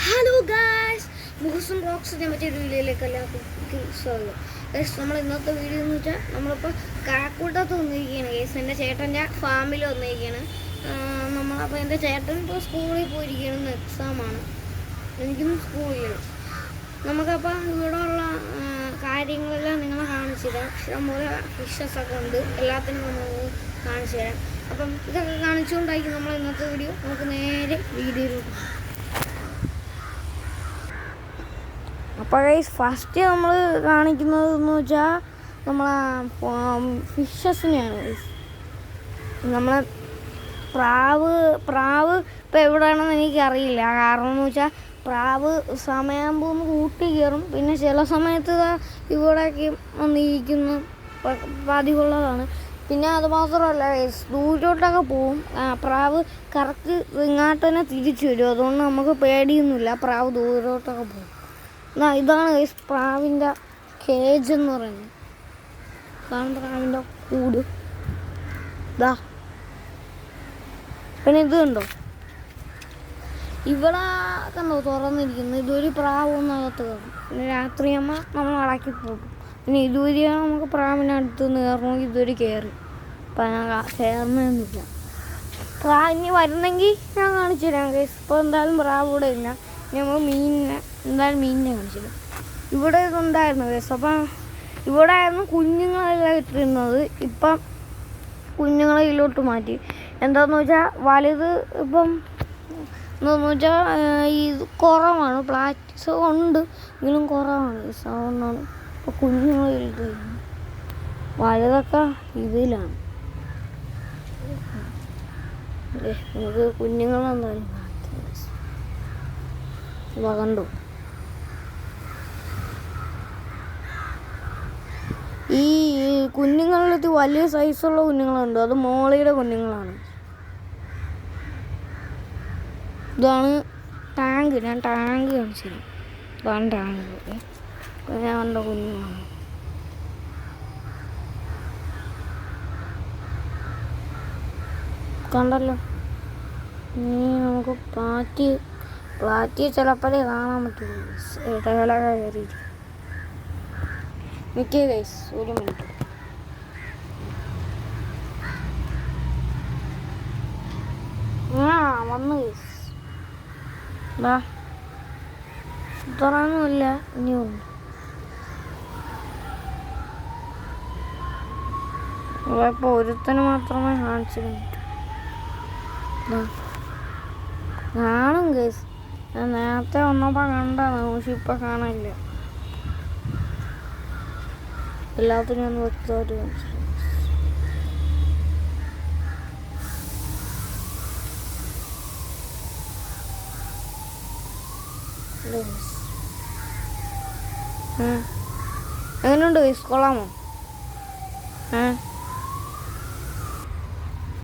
Hello guys, Muhsin റോക്സിൻ്റെ മറ്റൊരു വീഡിയോയിലേക്ക് എല്ലാവർക്കും സ്വാഗതം. ഗൈസ്, നമ്മൾ ഇന്നത്തെ വീഡിയോ എന്ന് വെച്ചാൽ നമ്മളിപ്പോൾ കാക്കൂട്ടത്ത് വന്നിരിക്കുകയാണ്. ഗൈസ്, എൻ്റെ ചേട്ടൻ്റെ ഫാമിൽ വന്നിരിക്കുകയാണ്. നമ്മളപ്പോൾ എൻ്റെ ചേട്ടൻ ഇപ്പോൾ സ്കൂളിൽ പോയിരിക്കുകയാണ്. എക്സാമാണ്, എനിക്കും സ്കൂളിൽ. നമുക്കപ്പോൾ ഇവിടെ ഉള്ള കാര്യങ്ങളെല്ലാം നിങ്ങളെ കാണിച്ചു തരാം. ഇഷ്ടംപോലെ ഫിഷസൊക്കെ ഉണ്ട്, എല്ലാത്തിനും നമ്മൾ കാണിച്ചു തരാം. അപ്പം ഇതൊക്കെ കാണിച്ചുകൊണ്ടായിരിക്കും നമ്മൾ ഇന്നത്തെ വീഡിയോ. നമുക്ക് നേരെ വീഡിയോയിലോട്ട്. അപ്പോൾ ഗൈസ്, ഫസ്റ്റ് നമ്മൾ കാണിക്കുന്നത് എന്ന് വെച്ചാൽ നമ്മളെ ഫിഷസിനെയാണ് ഗൈസ്. നമ്മളെ പ്രാവ് ഇപ്പോൾ എവിടെയാണെന്ന് എനിക്കറിയില്ല. കാരണം എന്ന് വെച്ചാൽ പ്രാവ് സമയമാകുമ്പോൾ ഒന്ന് കൂട്ടി കയറും. പിന്നെ ചില സമയത്ത് ഇവിടേക്ക് വന്നിരിക്കുന്ന പതിവുള്ളതാണ്. പിന്നെ അത് മാത്രമല്ല ഗൈസ്, ദൂരോട്ടൊക്കെ പോവും. പ്രാവ് കറക്റ്റ് ഇങ്ങോട്ട് തന്നെ തിരിച്ചു വരും. അതുകൊണ്ട് നമുക്ക് പേടിയൊന്നുമില്ല. പ്രാവ് ദൂരോട്ടൊക്കെ പോകും. ഇതാണ് ഗൈസ് പ്രാവിൻ്റെ കേജ് എന്ന് പറയുന്നത്. ഇതാണ് പ്രാവിൻ്റെ കൂട്. ഇതാ, പിന്നെ ഇത് കണ്ടോ, ഇവിടെ കണ്ടോ തുറന്നിരിക്കുന്നത്. ഇതൊരു പ്രാവൊന്നകത്ത് കയറും. പിന്നെ രാത്രിയാകുമ്പോൾ നമ്മൾ അടക്കി പോകും. പിന്നെ ഇതുവരെ നമുക്ക് പ്രാവിനടുത്ത് കയറണമെങ്കിൽ ഇതുവരെ കയറി. അപ്പം ഞാൻ കയറുന്നതൊന്നുമില്ല. പ്രാവിന് വരുന്നെങ്കിൽ ഞാൻ കാണിച്ചു തരാം ഗൈസ്. ഇപ്പോൾ എന്തായാലും പ്രാവ് ഇവിടെ ഇല്ല. നമ്മൾ എന്തായാലും മീനിനെ കാണിച്ചില്ല. ഇവിടെ ഇതുണ്ടായിരുന്നു ഗൈസ്. അപ്പം ഇവിടെ ആയിരുന്നു കുഞ്ഞുങ്ങളെല്ലാം ഇട്ടിരുന്നത്. ഇപ്പം കുഞ്ഞുങ്ങളെ ഇതിലോട്ട് മാറ്റി. എന്താണെന്ന് വെച്ചാൽ വലുത് ഇപ്പം എന്താണെന്ന് വെച്ചാൽ ഈ കുറവാണ്. പ്ലാറ്റ്സ് ഉണ്ട്, എങ്കിലും കുറവാണ് ഗൈസ്. അതുകൊണ്ടാണ് ഇപ്പോൾ കുഞ്ഞുങ്ങളെ ഇതിലിട്ട്. വലുതൊക്കെ ഇതിലാണ്. നമുക്ക് കുഞ്ഞുങ്ങളെന്തായാലും കണ്ടു. ഈ കുഞ്ഞുങ്ങളിലത്ത് വലിയ സൈസുള്ള കുഞ്ഞുങ്ങളുണ്ട്. അത് മോളിയുടെ കുഞ്ഞുങ്ങളാണ്. ഇതാണ് ടാങ്ക്. ഞാൻ ടാങ്ക് കാണിച്ചിരുന്നു. ഇതാണ് ടാങ്ക്. ഞാൻ കണ്ട കുഞ്ഞുങ്ങളാണ്. കണ്ടല്ലോ. നമുക്ക് പ്ലാറ്റി ചിലപ്പോഴേ കാണാൻ പറ്റുള്ളൂ. ഇടകളൊക്കെ കയറിയിട്ട് നിൽക്കുക ഗൈസ്, ഒരു മിനിറ്റ്. വന്നു ഗൈസ്. ഇത്രയൊന്നുമില്ല, ഇനിയുണ്ട്. ഇപ്പോൾ ഒരുത്തന് മാത്രമേ കാണിച്ചിരുന്നു. കാണും ഗൈസ്. ഞാൻ നേരത്തെ വന്നപ്പോൾ കണ്ടാണ്, പക്ഷെ ഇപ്പം കാണാനില്ല. എല്ലാത്തിനും ഒന്ന് വ്യക്തമായിട്ട് കാണിച്ചു. എങ്ങനെയുണ്ട് ഗൈസ്, കൊള്ളാമോ?